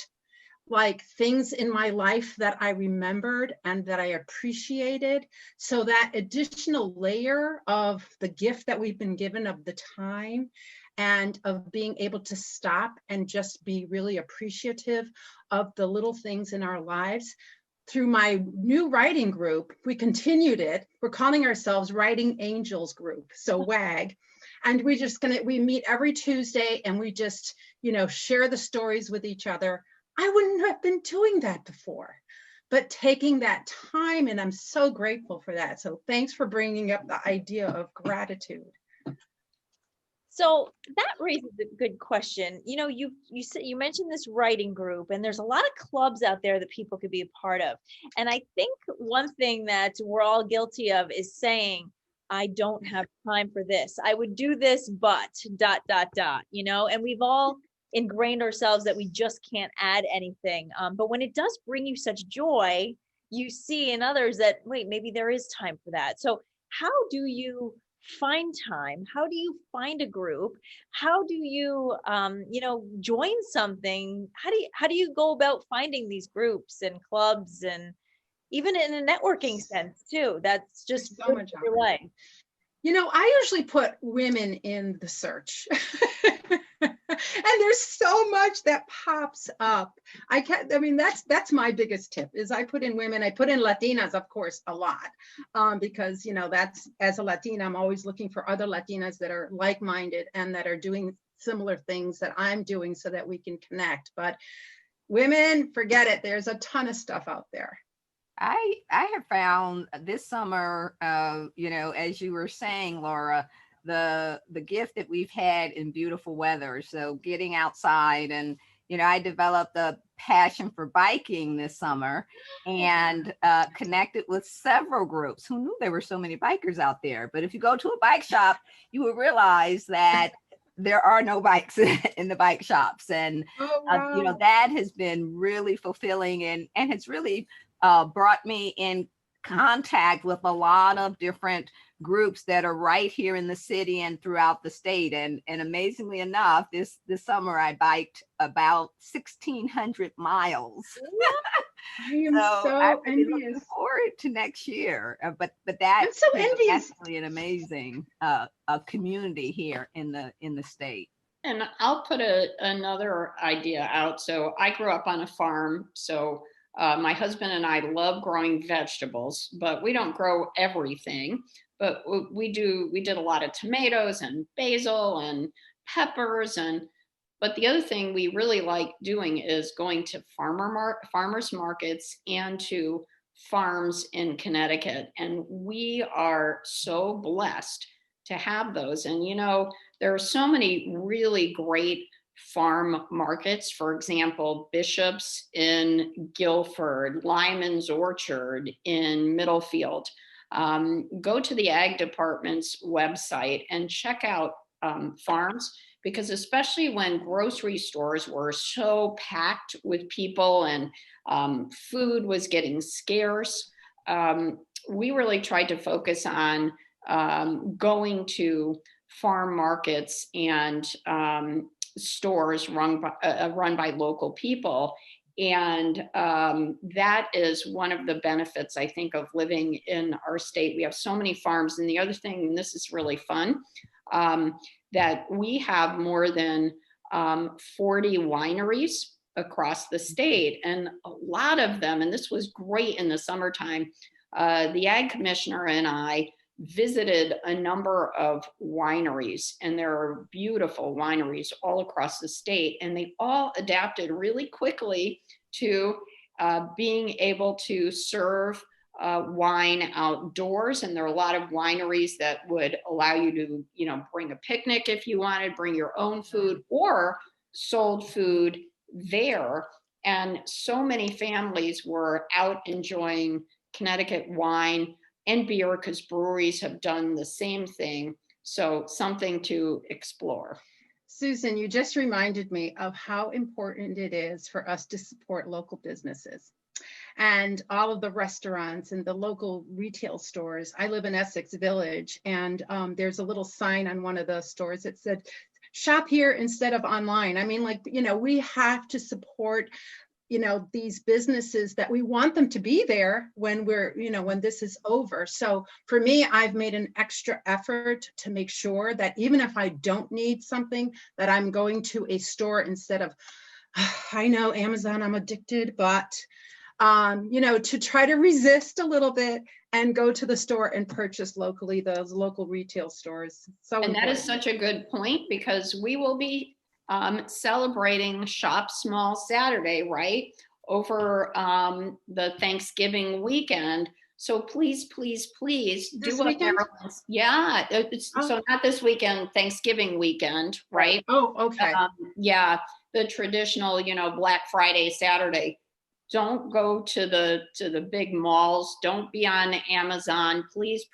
like things in my life that I remembered and that I appreciated. So that additional layer of the gift that we've been given of the time and of being able to stop and just be really appreciative of the little things in our lives. Through my new writing group, we continued it. We're calling ourselves Writing Angels Group, so WAG. And we meet every Tuesday, and we just, share the stories with each other. I wouldn't have been doing that before, but taking that time, and I'm so grateful for that. So thanks for bringing up the idea of gratitude. So that raises a good question. You mentioned this writing group, and there's a lot of clubs out there that people could be a part of. And I think one thing that we're all guilty of is saying, I don't have time for this. I would do this, but ... And we've all ingrained ourselves that we just can't add anything. But when it does bring you such joy, you see in others that, wait, maybe there is time for that. So how do you find time? How do you find a group? How do you join something? How do you go about finding these groups and clubs, and even in a networking sense too? That's just so much your life. I usually put women in the search. And there's so much that pops up. That's my biggest tip, is I put in women. I put in Latinas, of course, a lot, because, that's, as a Latina, I'm always looking for other Latinas that are like-minded and that are doing similar things that I'm doing, so that we can connect. But women, forget it. There's a ton of stuff out there. I have found this summer, as you were saying, Laura, the gift that we've had in beautiful weather. So getting outside, and I developed a passion for biking this summer, and connected with several groups. Who knew there were so many bikers out there? But if you go to a bike shop, you will realize that there are no bikes in the bike shops. And that has been really fulfilling, and has really brought me in contact with a lot of different groups that are right here in the city and throughout the state. And amazingly enough, this summer I biked about 1,600 miles. I am so envious. Looking forward to next year. But that's I'm so envious. Actually an amazing community here in the state. And I'll put another idea out. So I grew up on a farm. So my husband and I love growing vegetables, but we don't grow everything. but we did a lot of tomatoes and basil and peppers. But the other thing we really like doing is going to farmers markets and to farms in Connecticut. And we are so blessed to have those. And, there are so many really great farm markets. For example, Bishop's in Guilford, Lyman's Orchard in Middlefield. Go to the Ag Department's website and check out farms, because especially when grocery stores were so packed with people and food was getting scarce, we really tried to focus on going to farm markets and stores run by local people. And that is one of the benefits, I think, of living in our state. We have so many farms. And the other thing, and this is really fun, that we have more than 40 wineries across the state. And a lot of them, and this was great in the summertime, the Ag Commissioner and I visited a number of wineries, and there are beautiful wineries all across the state, and they all adapted really quickly to being able to serve wine outdoors. And there are a lot of wineries that would allow you to, bring a picnic if you wanted, bring your own food, or sold food there. And so many families were out enjoying Connecticut wine and beer, because breweries have done the same thing. So something to explore. Susan, you just reminded me of how important it is for us to support local businesses and all of the restaurants and the local retail stores. I live in Essex Village, and there's a little sign on one of the stores that said, shop here instead of online. I mean, we have to support these businesses that we want them to be there when when this is over. So for me, I've made an extra effort to make sure that even if I don't need something, that I'm going to a store instead of, I know Amazon, I'm addicted, but to try to resist a little bit and go to the store and purchase locally, those local retail stores. So and that is such a good point, because we will be celebrating Shop Small Saturday, right, over the Thanksgiving weekend. So please do what Maryland's. Yeah, so not this weekend, Thanksgiving weekend, right? Oh, okay. Yeah, the traditional, Black Friday, Saturday. Don't go to the big malls. Don't be on Amazon. Please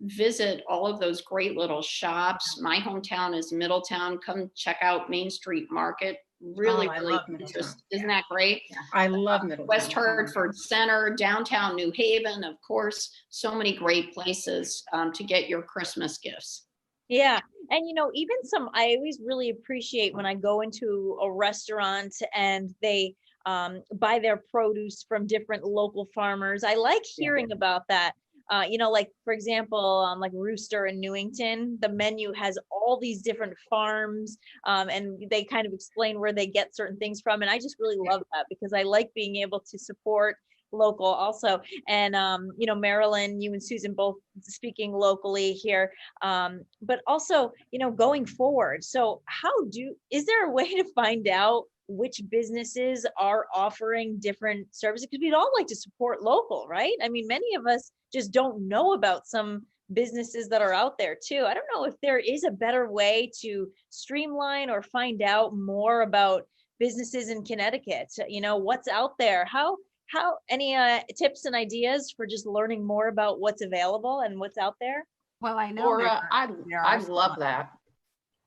visit all of those great little shops. My hometown is Middletown. Come check out Main Street Market. Really just, isn't that great? Yeah, I love Middletown. West Hartford Center, downtown New Haven, of course, so many great places to get your Christmas gifts. Yeah. And, even I always really appreciate when I go into a restaurant and they buy their produce from different local farmers. I like hearing about that. Like, for example, like Rooster in Newington, the menu has all these different farms, and they kind of explain where they get certain things from. And I just really love that, because I like being able to support local also. And, Marilyn, you and Susan both speaking locally here, but also, going forward. So is there a way to find out which businesses are offering different services? Because we'd all like to support local, right? I mean, many of us just don't know about some businesses that are out there too. I don't know if there is a better way to streamline or find out more about businesses in Connecticut. What's out there? How any tips and ideas for just learning more about what's available and what's out there? Well, I know I love that.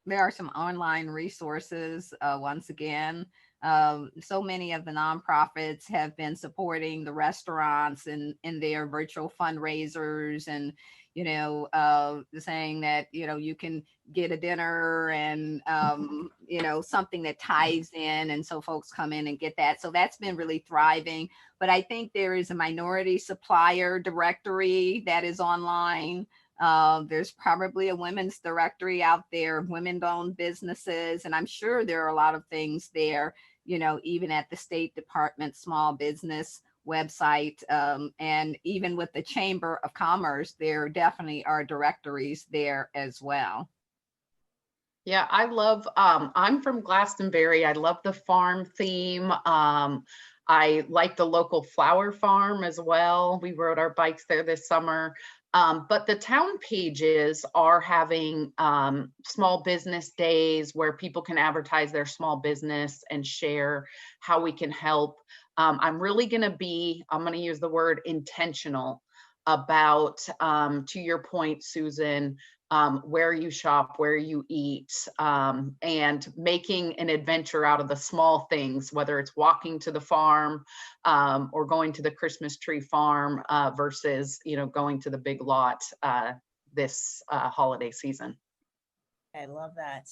There are some online resources. Once again, so many of the nonprofits have been supporting the restaurants in their virtual fundraisers, and saying that you can get a dinner and something that ties in, and so folks come in and get that. So that's been really thriving. But I think there is a minority supplier directory that is online. There's probably a women's directory out there, women-owned businesses, and I'm sure there are a lot of things there, even at the State Department Small Business website. And even with the Chamber of Commerce, there definitely are directories there as well. Yeah, I love, I'm from Glastonbury. I love the farm theme. I like the local flower farm as well. We rode our bikes there this summer. But the town pages are having small business days where people can advertise their small business and share how we can help. I'm really going to use the word intentional about, to your point, Susan, where you shop, where you eat, and making an adventure out of the small things, whether it's walking to the farm or going to the Christmas tree farm versus, going to the big lot this holiday season. I love that.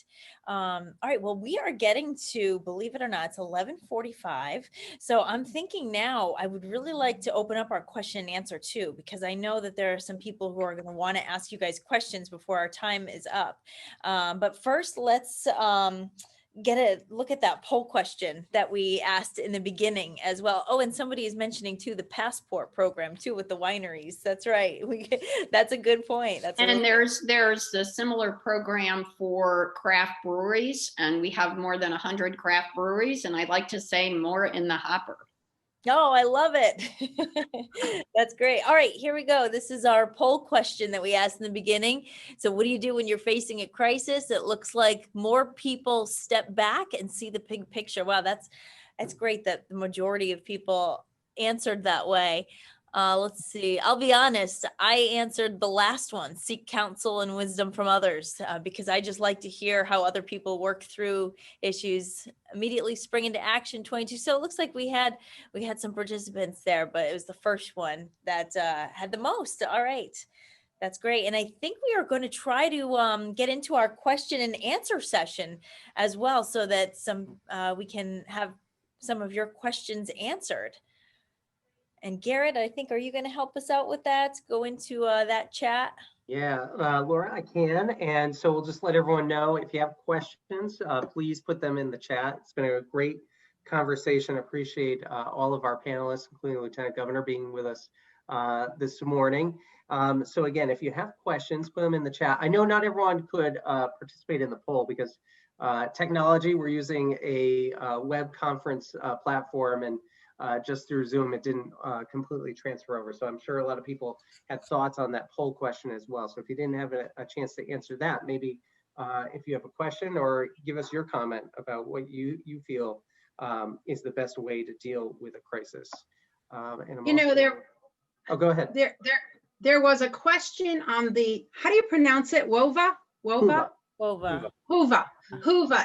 All right. Well, we are getting to, believe it or not, it's 11:45. So I'm thinking now I would really like to open up our question and answer too, because I know that there are some people who are going to want to ask you guys questions before our time is up. But first, let's get a look at that poll question that we asked in the beginning as well. Oh, and somebody is mentioning too the passport program too with the wineries. That's right. That's a good point. And there's a similar program for craft breweries, and we have more than 100 craft breweries, and I'd like to say more in the hopper. Oh, I love it. That's great. All right, here we go. This is our poll question that we asked in the beginning. So what do you do when you're facing a crisis? It looks like more people step back and see the big picture. Wow, that's great that the majority of people answered that way. Let's see. I'll be honest. I answered the last one, seek counsel and wisdom from others, because I just like to hear how other people work through issues. Immediately spring into action, 22. So it looks like we had some participants there, but it was the first one that had the most. All right. That's great. And I think we are going to try to get into our question and answer session as well, so that we can have some of your questions answered. And Garrett, I think, are you going to help us out with that? Go into that chat. Yeah, Laura, I can. And so we'll just let everyone know, if you have questions, please put them in the chat. It's been a great conversation. Appreciate all of our panelists, including Lieutenant Governor, being with us this morning. So again, if you have questions, put them in the chat. I know not everyone could participate in the poll because technology, we're using a web conference platform, and just through Zoom, it didn't completely transfer over. So I'm sure a lot of people had thoughts on that poll question as well. So if you didn't have a chance to answer that, maybe if you have a question, or give us your comment about what you feel is the best way to deal with a crisis. Oh, go ahead. There was a question on the, how do you pronounce it? Whova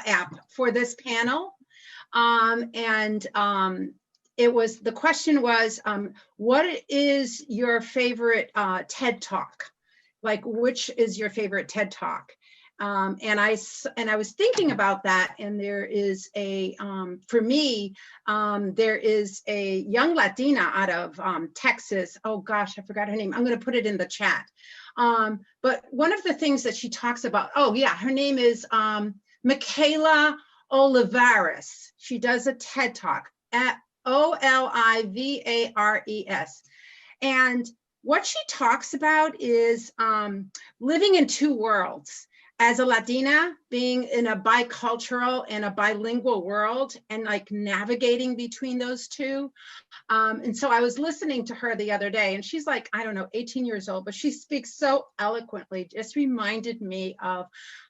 app for this panel. The question was, what is your favorite TED Talk? Like, which is your favorite TED Talk? And I was thinking about that, and there is for me, there is a young Latina out of Texas. Oh gosh, I forgot her name. I'm going to put it in the chat. But one of the things that she talks about, oh yeah, her name is Michaela Olivares. She does a TED Talk at Olivares. And what she talks about is living in two worlds. As a Latina, being in a bicultural and a bilingual world, and like navigating between those two. And so I was listening to her the other day, and she's like, I don't know, 18 years old, but she speaks so eloquently. Just reminded me of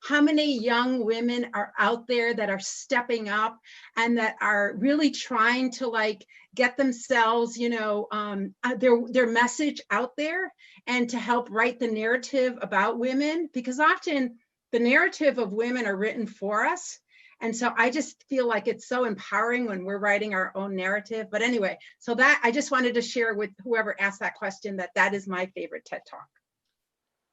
how many young women are out there that are stepping up and that are really trying to like get themselves, their message out there, and to help write the narrative about women, because often the narrative of women are written for us. And so I just feel like it's so empowering when we're writing our own narrative. But anyway, so that I just wanted to share with whoever asked that question that is my favorite TED Talk.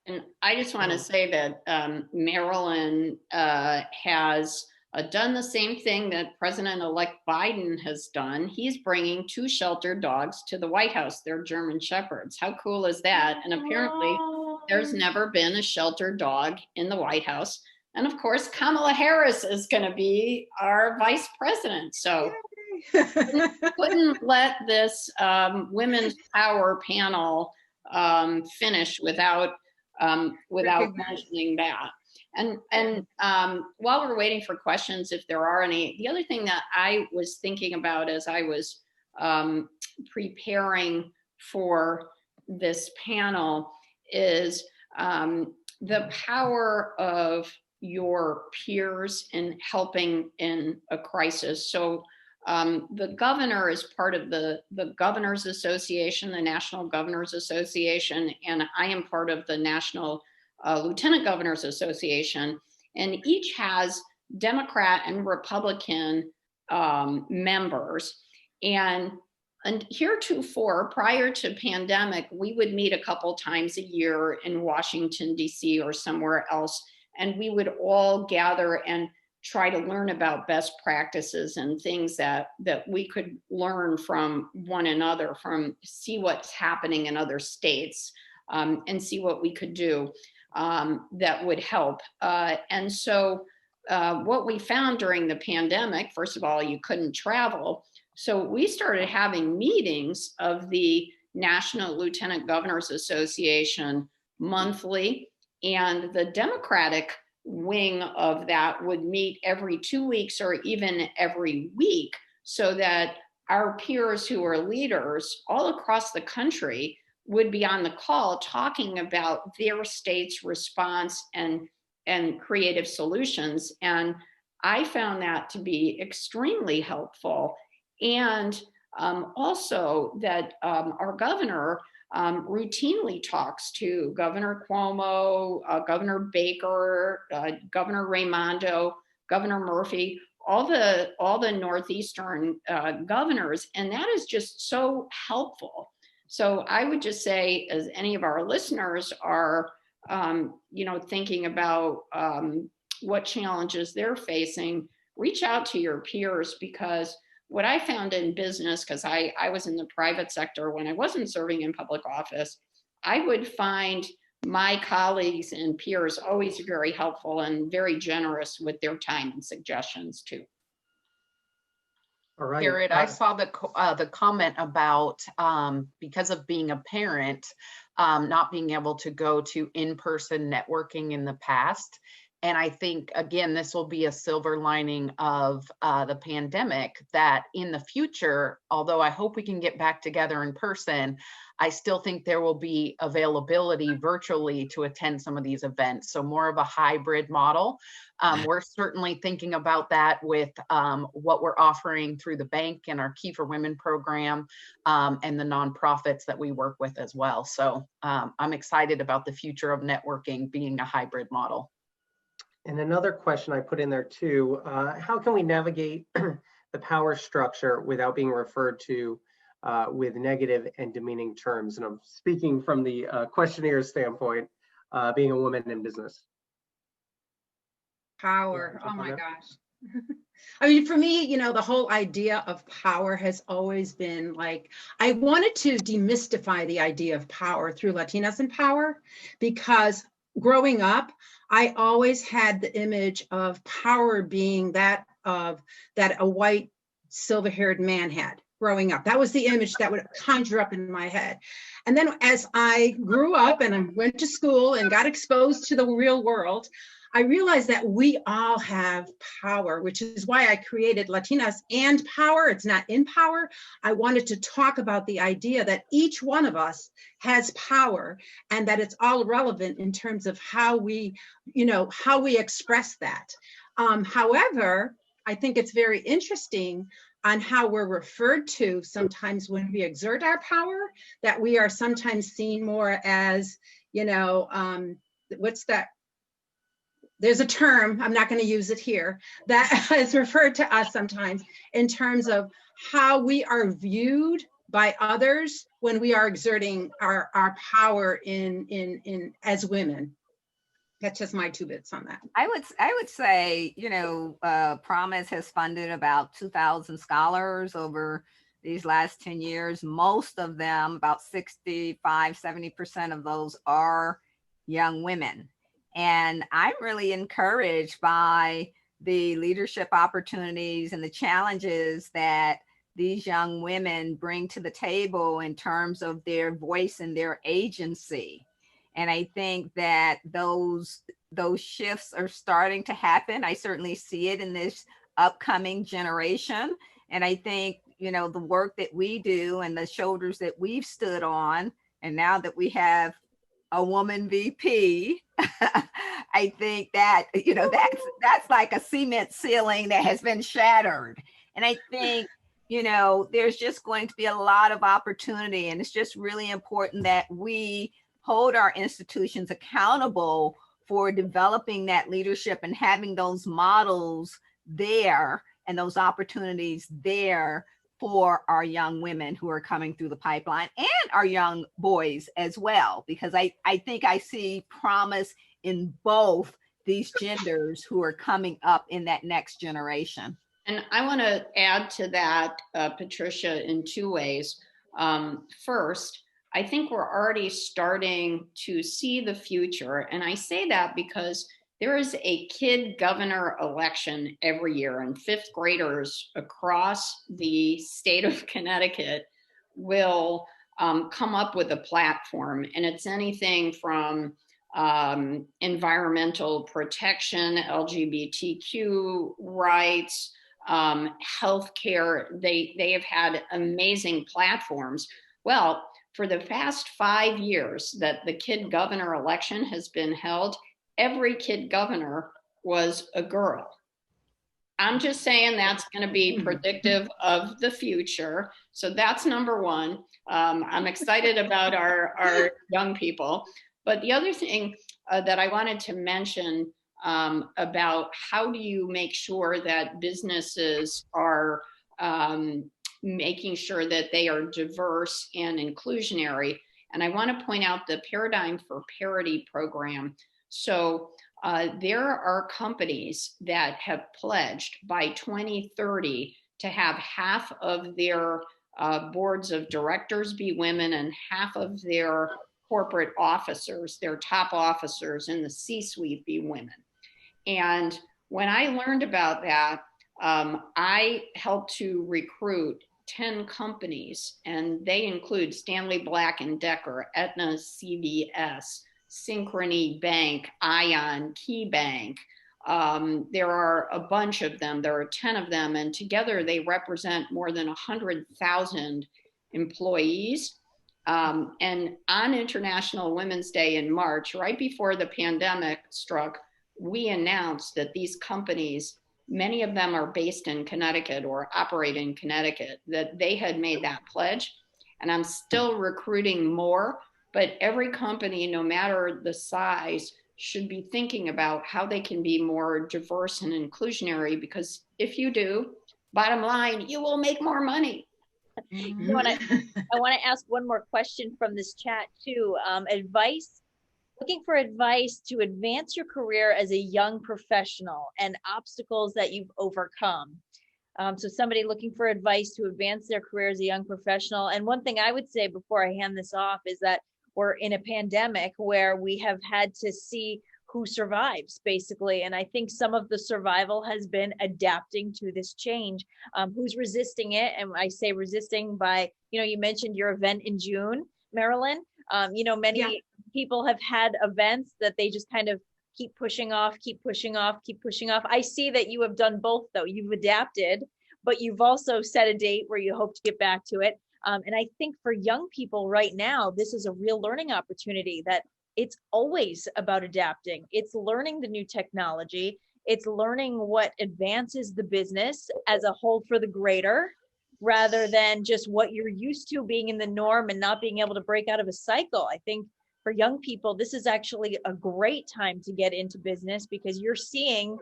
And I just want to say that Maryland has done the same thing that President-elect Biden has done. He's bringing 2 sheltered dogs to the White House. They're German Shepherds. How cool is that? And apparently there's never been a sheltered dog in the White House. And of course, Kamala Harris is going to be our vice president. So Couldn't let this women's power panel finish without mentioning that. And while we're waiting for questions, if there are any, the other thing that I was thinking about as I was preparing for this panel is the power of your peers in helping in a crisis. So the governor is part of the Governors Association, the National Governors Association, and I am part of the National Lieutenant Governors Association, and each has Democrat and Republican members. And heretofore, prior to pandemic, we would meet a couple times a year in Washington, D.C. or somewhere else, and we would all gather and try to learn about best practices and things that we could learn from one another, from see what's happening in other states, and see what we could do that would help. And so what we found during the pandemic, first of all, you couldn't travel. So we started having meetings of the National Lieutenant Governors Association monthly, and the Democratic wing of that would meet every 2 weeks or even every week, so that our peers who are leaders all across the country would be on the call talking about their state's response and creative solutions. And I found that to be extremely helpful. And also that our governor routinely talks to Governor Cuomo, Governor Baker, Governor Raimondo, Governor Murphy, all the Northeastern governors, and that is just so helpful. So I would just say, as any of our listeners are, thinking about what challenges they're facing, reach out to your peers, because what I found in business, because I was in the private sector when I wasn't serving in public office, I would find my colleagues and peers always very helpful and very generous with their time and suggestions too. All right. Garrett, I saw the comment about because of being a parent, not being able to go to in-person networking in the past. And I think, again, this will be a silver lining of the pandemic, that in the future, although I hope we can get back together in person, I still think there will be availability virtually to attend some of these events. So more of a hybrid model. We're certainly thinking about that with what we're offering through the bank and our Key for Women program, and the nonprofits that we work with as well. So I'm excited about the future of networking being a hybrid model. And another question I put in there too, how can we navigate the power structure without being referred to with negative and demeaning terms? And I'm speaking from the questionnaire standpoint, being a woman in business. Power, oh my gosh. I mean, for me, the whole idea of power has always been like, I wanted to demystify the idea of power through Latinas in Power, because growing up, I always had the image of power being that a white silver-haired man had growing up. That was the image that would conjure up in my head. And then as I grew up and I went to school and got exposed to the real world, I realized that we all have power, which is why I created Latinas and Power. It's not in power. I wanted to talk about the idea that each one of us has power, and that it's all relevant in terms of how we express that. However, I think it's very interesting on how we're referred to sometimes when we exert our power, that we are sometimes seen more as, what's that? There's a term, I'm not going to use it here, that is referred to us sometimes in terms of how we are viewed by others when we are exerting our power in as women. That's just my 2 bits on that. I would say, Promise has funded about 2,000 scholars over these last 10 years. Most of them, about 65-70% of those, are young women. And I'm really encouraged by the leadership opportunities and the challenges that these young women bring to the table in terms of their voice and their agency. And I think that those shifts are starting to happen. I certainly see it in this upcoming generation. And I think, you know, the work that we do and the shoulders that we've stood on, and now that we have a woman VP, I think that, you know, that's like a cement ceiling that has been shattered. And I think, you know, there's just going to be a lot of opportunity, and it's just really important that we hold our institutions accountable for developing that leadership and having those models there and those opportunities there for our young women who are coming through the pipeline, and our young boys as well, because I think I see promise in both these genders who are coming up in that next generation. And I want to add to that, Patricia, in two ways. First, I think we're already starting to see the future. And I say that because there is a kid governor election every year, and fifth graders across the state of Connecticut will come up with a platform. And it's anything from environmental protection, LGBTQ rights, healthcare. They have had amazing platforms. Well, for the past 5 years that the kid governor election has been held, every kid governor was a girl. I'm just saying that's going to be predictive of the future. So that's number one. I'm excited about our young people. But the other thing that I wanted to mention about how do you make sure that businesses are making sure that they are diverse and inclusionary. And I want to point out the Paradigm for Parity program. So there are companies that have pledged by 2030 to have half of their boards of directors be women and half of their corporate officers, their top officers in the C-suite be women. And when I learned about that, I helped to recruit 10 companies, and they include Stanley Black & Decker, Aetna CVS, Synchrony Bank, Ion, KeyBank. There are a bunch of them. There are 10 of them, and together they represent more than 100,000 employees. And on International Women's Day in March, right before the pandemic struck, we announced that these companies, many of them are based in Connecticut or operate in Connecticut, that they had made that pledge. And I'm still recruiting more, but every company, no matter the size, should be thinking about how they can be more diverse and inclusionary, because if you do, bottom line, you will make more money. You know what, I want to ask one more question from this chat too. Looking for advice to advance your career as a young professional and obstacles that you've overcome. So somebody looking for advice to advance their career as a young professional. And one thing I would say before I hand this off is that we're in a pandemic where we have had to see who survives, basically. And I think some of the survival has been adapting to this change. Who's resisting it? And I say resisting by, you know, you mentioned your event in June, Marilyn. You know, many people have had events that they just kind of keep pushing off. I see that you have done both, though. You've adapted, but you've also set a date where you hope to get back to it. And I think for young people right now, this is a real learning opportunity, that it's always about adapting. It's learning the new technology. It's learning what advances the business as a whole for the greater, rather than just what you're used to being in the norm and not being able to break out of a cycle. I think for young people, this is actually a great time to get into business, because you're seeing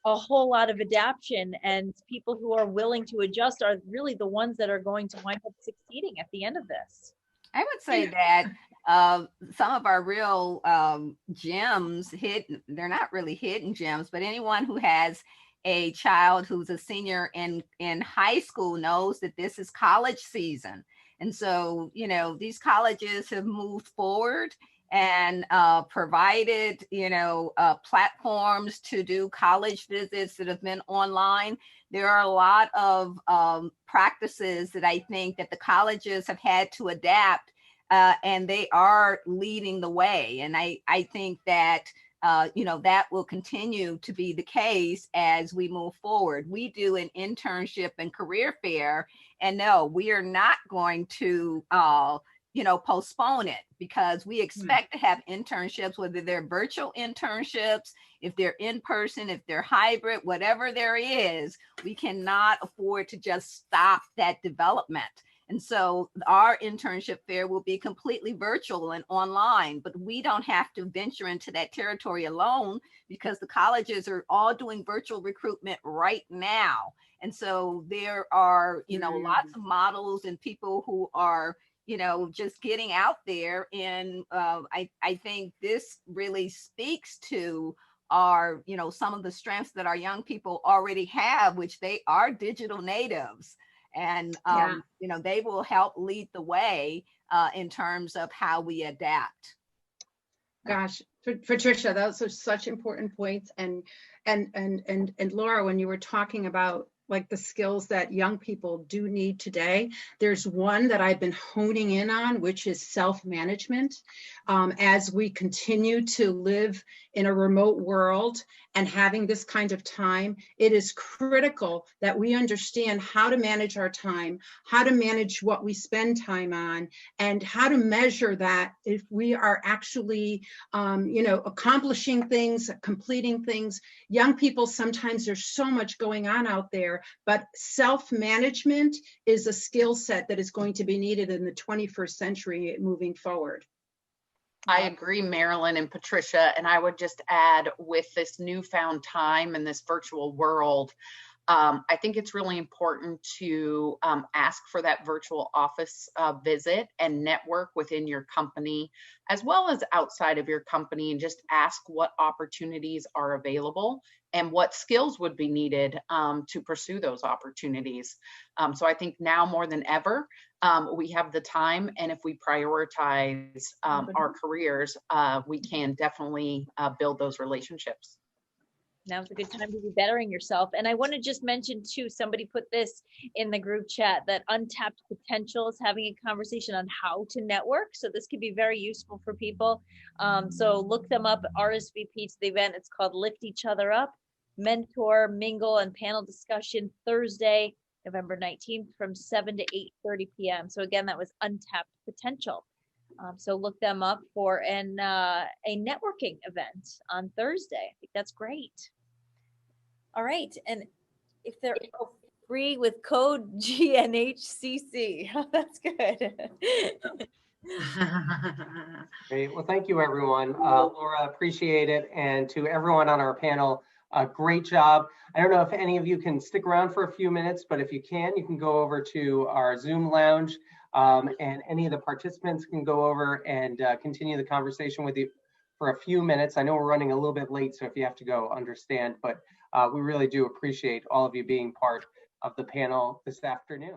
a whole lot of adaptation, and people who are willing to adjust are really the ones that are going to wind up succeeding at the end of this. I would say that some of our real gems, they're not really hidden gems, but anyone who has a child who's a senior in high school knows that this is college season. And so, you know, these colleges have moved forward and provided, platforms to do college visits that have been online. There are a lot of practices that I think that the colleges have had to adapt, and they are leading the way. And I think that that will continue to be the case as we move forward. We do an internship and career fair, and no, we are not going to, postpone it, because we expect to have internships, whether they're virtual internships, if they're in person, if they're hybrid, whatever there is, we cannot afford to just stop that development. And so our internship fair will be completely virtual and online, but we don't have to venture into that territory alone, because the colleges are all doing virtual recruitment right now. And so there are, lots of models and people who are, just getting out there. And I think this really speaks to our, some of the strengths that our young people already have, which they are digital natives. And, they will help lead the way in terms of how we adapt. Gosh, Patricia, those are such important points. And Laura, when you were talking about like the skills that young people do need today, there's one that I've been honing in on, which is self-management. As we continue to live in a remote world and having this kind of time, it is critical that we understand how to manage our time, how to manage what we spend time on, and how to measure that if we are actually, accomplishing things, completing things. Young people, sometimes there's so much going on out there, but self-management is a skill set that is going to be needed in the 21st century moving forward. I agree, Marilyn and Patricia, and I would just add, with this newfound time in this virtual world, I think it's really important to ask for that virtual office visit and network within your company, as well as outside of your company, and just ask what opportunities are available and what skills would be needed to pursue those opportunities. So I think now more than ever, we have the time, and if we prioritize our careers, we can definitely build those relationships. Now's a good time to be bettering yourself. And I want to just mention too, somebody put this in the group chat, that Untapped Potential is having a conversation on how to network. So this could be very useful for people. So look them up, RSVP to the event. It's called Lift Each Other Up, Mentor, Mingle, and Panel Discussion, Thursday, November 19th from 7 to 8:30 p.m. So again, that was Untapped Potential. So look them up for a networking event on Thursday. I think that's great. All right, and if they're free with code GNHCC, that's good. Great. Well, thank you, everyone. Laura, appreciate it. And to everyone on our panel, great job. I don't know if any of you can stick around for a few minutes, but if you can go over to our Zoom lounge, and any of the participants can go over and continue the conversation with you for a few minutes. I know we're running a little bit late, so if you have to go, understand, but we really do appreciate all of you being part of the panel this afternoon.